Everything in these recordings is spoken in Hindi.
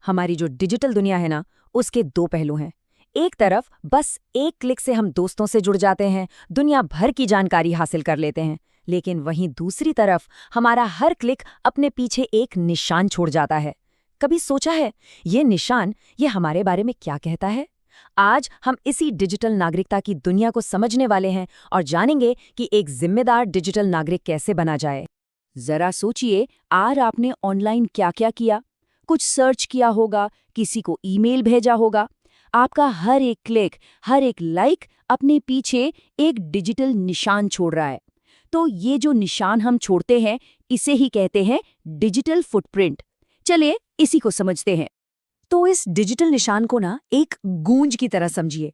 हमारी जो डिजिटल दुनिया है ना, उसके दो पहलू हैं। एक तरफ बस एक क्लिक से हम दोस्तों से जुड़ जाते हैं, दुनिया भर की जानकारी हासिल कर लेते हैं। लेकिन वहीं दूसरी तरफ हमारा हर क्लिक अपने पीछे एक निशान छोड़ जाता है। कभी सोचा है ये निशान ये हमारे बारे में क्या कहता है? आज हम इसी डिजिटल नागरिकता की दुनिया को समझने वाले हैं और जानेंगे कि एक जिम्मेदार डिजिटल नागरिक कैसे बना जाए। जरा सोचिए, आज आपने ऑनलाइन क्या क्या किया। कुछ सर्च किया होगा, किसी को ईमेल भेजा होगा। आपका हर एक क्लिक, हर एक लाइक अपने पीछे एक डिजिटल निशान छोड़ रहा है। तो ये जो निशान हम छोड़ते हैं, इसे ही कहते हैं डिजिटल फुटप्रिंट। चलिए इसी को समझते हैं। तो इस डिजिटल निशान को ना एक गूंज की तरह समझिए।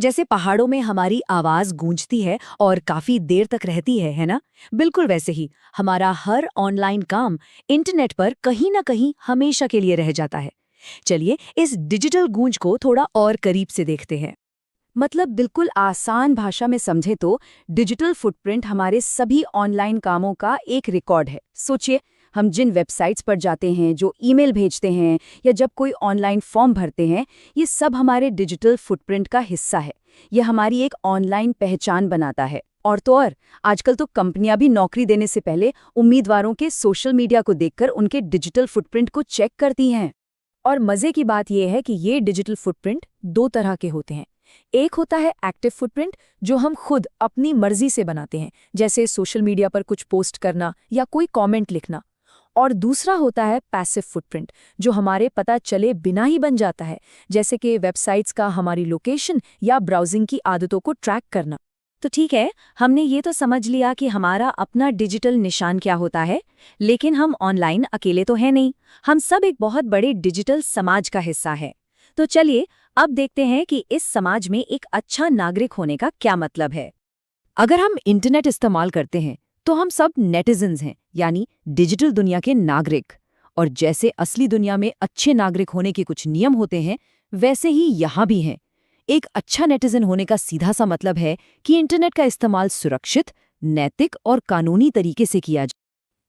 जैसे पहाड़ों में हमारी आवाज गूंजती है और काफी देर तक रहती है ना? बिल्कुल वैसे ही हमारा हर ऑनलाइन काम इंटरनेट पर कहीं ना कहीं हमेशा के लिए रह जाता है। चलिए इस डिजिटल गूंज को थोड़ा और करीब से देखते हैं। मतलब बिल्कुल आसान भाषा में समझे तो डिजिटल फुटप्रिंट हमारे सभी ऑनलाइन कामों का एक रिकॉर्ड है। सोचिए, हम जिन वेबसाइट्स पर जाते हैं, जो ईमेल भेजते हैं या जब कोई ऑनलाइन फॉर्म भरते हैं, ये सब हमारे डिजिटल फुटप्रिंट का हिस्सा है। ये हमारी एक ऑनलाइन पहचान बनाता है। और तो और आजकल तो कंपनियां भी नौकरी देने से पहले उम्मीदवारों के सोशल मीडिया को देखकर उनके डिजिटल फुटप्रिंट को चेक करती हैं। और मजे की बात यह है कि ये डिजिटल फुटप्रिंट दो तरह के होते हैं। एक होता है एक्टिव फुटप्रिंट, जो हम खुद अपनी मर्जी से बनाते हैं, जैसे सोशल मीडिया पर कुछ पोस्ट करना या कोई कमेंट लिखना। और दूसरा होता है पैसिव फुटप्रिंट, जो हमारे पता चले बिना ही बन जाता है, जैसे कि वेबसाइट्स का हमारी लोकेशन या ब्राउजिंग की आदतों को ट्रैक करना। तो ठीक है, हमने ये तो समझ लिया कि हमारा अपना डिजिटल निशान क्या होता है, लेकिन हम ऑनलाइन अकेले तो हैं नहीं। हम सब एक बहुत बड़े डिजिटल समाज का हिस्सा है। तो चलिए अब देखते हैं कि इस समाज में एक अच्छा नागरिक होने का क्या मतलब है। अगर हम इंटरनेट इस्तेमाल करते हैं तो हम सब नेटिजन्स हैं, यानी डिजिटल दुनिया के नागरिक। और जैसे असली दुनिया में अच्छे नागरिक होने के कुछ नियम होते हैं, वैसे ही यहाँ भी हैं। एक अच्छा नेटिजन होने का सीधा सा मतलब है कि इंटरनेट का इस्तेमाल सुरक्षित, नैतिक और कानूनी तरीके से किया जाए।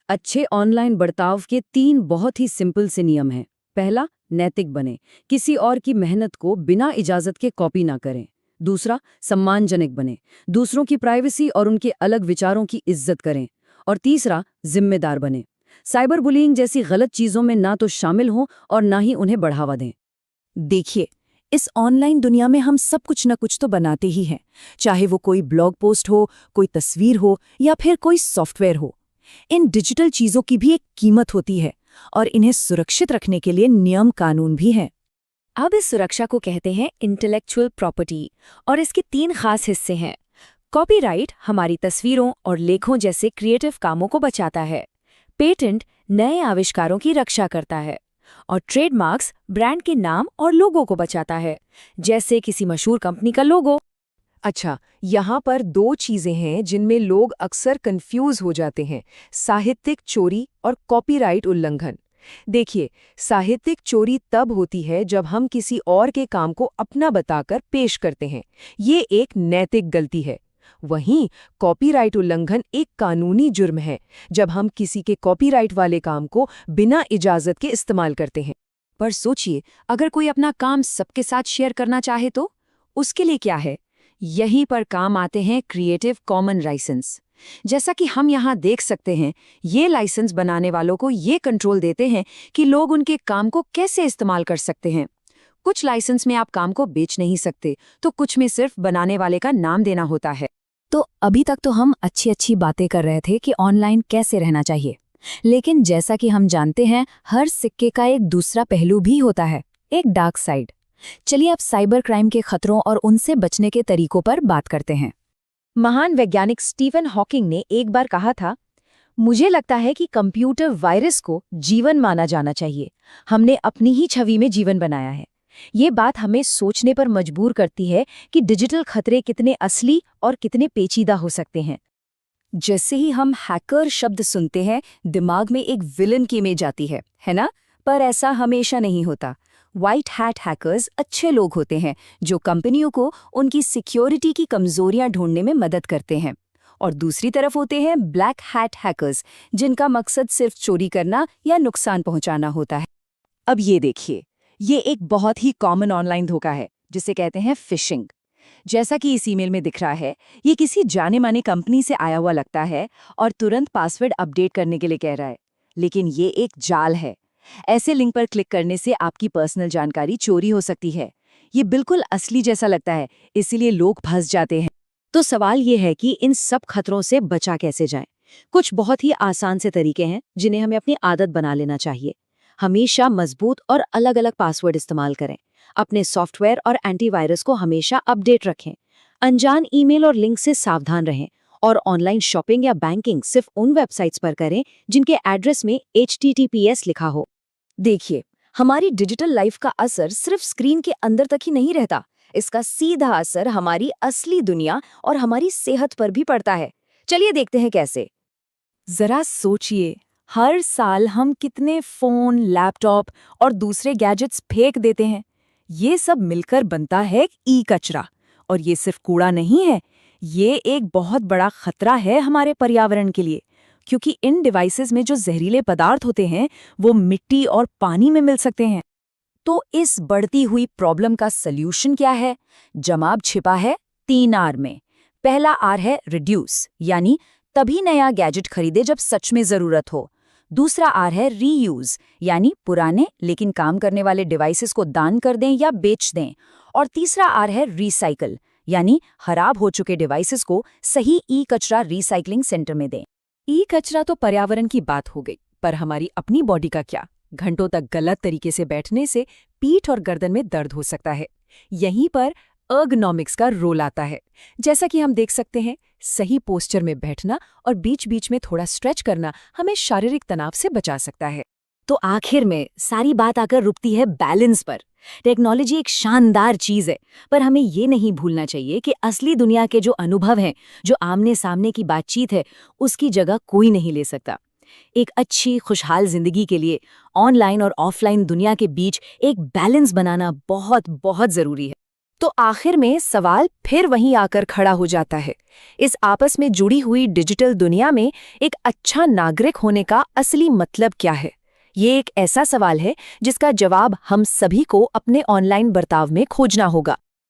अच्छे ऑनलाइन बर्ताव के 3 बहुत ही सिंपल से नियम हैं। पहला, नैतिक बने, किसी और की मेहनत को बिना इजाजत के कॉपी ना करें। दूसरा, सम्मानजनक बने, दूसरों की प्राइवेसी और उनके अलग विचारों की इज्जत करें। और तीसरा, जिम्मेदार बने, साइबर बुलिंग जैसी गलत चीजों में ना तो शामिल हों और ना ही उन्हें बढ़ावा दें। देखिए, इस ऑनलाइन दुनिया में हम सब कुछ न कुछ तो बनाते ही हैं, चाहे वो कोई ब्लॉग पोस्ट हो, कोई तस्वीर हो या फिर कोई सॉफ्टवेयर हो। इन डिजिटल चीजों की भी एक कीमत होती है और इन्हें सुरक्षित रखने के लिए नियम कानून भी हैं। अब इस सुरक्षा को कहते हैं इंटेलेक्चुअल प्रॉपर्टी, और इसके 3 खास हिस्से हैं। कॉपीराइट हमारी तस्वीरों और लेखों जैसे क्रिएटिव कामों को बचाता है। पेटेंट नए आविष्कारों की रक्षा करता है। और ट्रेडमार्क्स ब्रांड के नाम और लोगो को बचाता है, जैसे किसी मशहूर कंपनी का लोगो। अच्छा, यहाँ पर 2 चीजें हैं जिनमें लोग अक्सर कंफ्यूज हो जाते हैं, साहित्यिक चोरी और कॉपीराइट उल्लंघन। देखिए, साहित्यिक चोरी तब होती है जब हम किसी और के काम को अपना बताकर पेश करते हैं। ये एक नैतिक गलती है। वहीं कॉपीराइट उल्लंघन एक कानूनी जुर्म है, जब हम किसी के कॉपीराइट वाले काम को बिना इजाजत के इस्तेमाल करते हैं। पर सोचिए, अगर कोई अपना काम सबके साथ शेयर करना चाहे तो उसके लिए क्या है? यहीं पर काम आते हैं क्रिएटिव कॉमन लाइसेंस। जैसा कि हम यहाँ देख सकते हैं, ये लाइसेंस बनाने वालों को ये कंट्रोल देते हैं कि लोग उनके काम को कैसे इस्तेमाल कर सकते हैं। कुछ लाइसेंस में आप काम को बेच नहीं सकते, तो कुछ में सिर्फ बनाने वाले का नाम देना होता है। तो अभी तक तो हम अच्छी अच्छी बातें कर रहे थे कि ऑनलाइन कैसे रहना चाहिए, लेकिन जैसा कि हम जानते हैं, हर सिक्के का एक दूसरा पहलू भी होता है, एक डार्क साइड। चलिए अब साइबर क्राइम के खतरों और उनसे बचने के तरीकों पर बात करते हैं। महान वैज्ञानिक स्टीफन हॉकिंग ने एक बार कहा था, मुझे लगता है कि कंप्यूटर वायरस को जीवन माना जाना चाहिए। हमने अपनी ही छवि में जीवन बनाया है। ये बात हमें सोचने पर मजबूर करती है कि डिजिटल खतरे कितने असली और कितने पेचीदा हो सकते हैं। जैसे ही हम हैकर शब्द सुनते हैं, दिमाग में एक विलन की इमेज आती है ना? पर ऐसा हमेशा नहीं होता। व्हाइट हैट हैकर्स अच्छे लोग होते हैं जो कंपनियों को उनकी सिक्योरिटी की कमजोरियां ढूंढने में मदद करते हैं। और दूसरी तरफ होते हैं ब्लैक हैट हैकर्स, जिनका मकसद सिर्फ चोरी करना या नुकसान पहुंचाना होता है। अब ये देखिए, ये एक बहुत ही कॉमन ऑनलाइन धोखा है जिसे कहते हैं फिशिंग। जैसा कि इस ईमेल में दिख रहा है, ये किसी जाने माने कंपनी से आया हुआ लगता है और तुरंत पासवर्ड अपडेट करने के लिए कह रहा है, लेकिन ये एक जाल है। ऐसे लिंक पर क्लिक करने से आपकी पर्सनल जानकारी चोरी हो सकती है। ये बिल्कुल असली जैसा लगता है, इसीलिए लोग फंस जाते हैं। तो सवाल ये है कि इन सब खतरों से बचा कैसे जाएं? कुछ बहुत ही आसान से तरीके हैं जिन्हें हमें अपनी आदत बना लेना चाहिए। हमेशा मजबूत और अलग-अलग पासवर्ड इस्तेमाल करें। अपने सॉफ्टवेयर और एंटीवायरस को हमेशा अपडेट रखें। अनजान ईमेल और लिंक से सावधान रहें और ऑनलाइन शॉपिंग या बैंकिंग सिर्फ उन वेबसाइट्स पर करें जिनके एड्रेस में HTTPS लिखा हो। देखिए, हमारी डिजिटल लाइफ का असर सिर्फ स्क्रीन के अंदर तक ही नहीं रहता। इसका सीधा असर हमारी असली दुनिया और हमारी सेहत पर भी पड़ता है। चलिए देखते हैं कैसे। जरा सोचिए, हर साल हम कितने फोन, लैपटॉप और दूसरे गैजेट्स फेंक देते हैं। ये सब मिलकर बनता है ई कचरा। और ये सिर्फ कूड़ा नहीं है, ये एक बहुत बड़ा खतरा है हमारे पर्यावरण के लिए, क्योंकि इन डिवाइसेस में जो जहरीले पदार्थ होते हैं वो मिट्टी और पानी में मिल सकते हैं। तो इस बढ़ती हुई प्रॉब्लम का सल्यूशन क्या है? जवाब छिपा है 3 आर में। पहला आर है रिड्यूस, यानी तभी नया गैजेट खरीदे जब सच में जरूरत हो। दूसरा आर है रीयूज, यानी पुराने लेकिन काम करने वाले डिवाइसेस को दान कर दें या बेच दें। और तीसरा आर है रिसाइकल, यानी खराब हो चुके डिवाइसेस को सही ई कचरा रिसाइकलिंग सेंटर में दें। ई कचरा तो पर्यावरण की बात हो गई, पर हमारी अपनी बॉडी का क्या? घंटों तक गलत तरीके से बैठने से पीठ और गर्दन में दर्द हो सकता है। यहीं पर अर्गोनॉमिक्स का रोल आता है। जैसा कि हम देख सकते हैं, सही पोस्चर में बैठना और बीच बीच में थोड़ा स्ट्रेच करना हमें शारीरिक तनाव से बचा सकता है। तो आखिर में सारी बात आकर रुकती है बैलेंस पर। टेक्नोलॉजी एक शानदार चीज है, पर हमें ये नहीं भूलना चाहिए कि असली दुनिया के जो अनुभव हैं, जो आमने सामने की बातचीत है, उसकी जगह कोई नहीं ले सकता। एक अच्छी खुशहाल जिंदगी के लिए ऑनलाइन और ऑफलाइन दुनिया के बीच एक बैलेंस बनाना बहुत बहुत जरूरी है। तो आखिर में सवाल फिर वहीं आकर खड़ा हो जाता है, इस आपस में जुड़ी हुई डिजिटल दुनिया में एक अच्छा नागरिक होने का असली मतलब क्या है? ये एक ऐसा सवाल है जिसका जवाब हम सभी को अपने ऑनलाइन बर्ताव में खोजना होगा।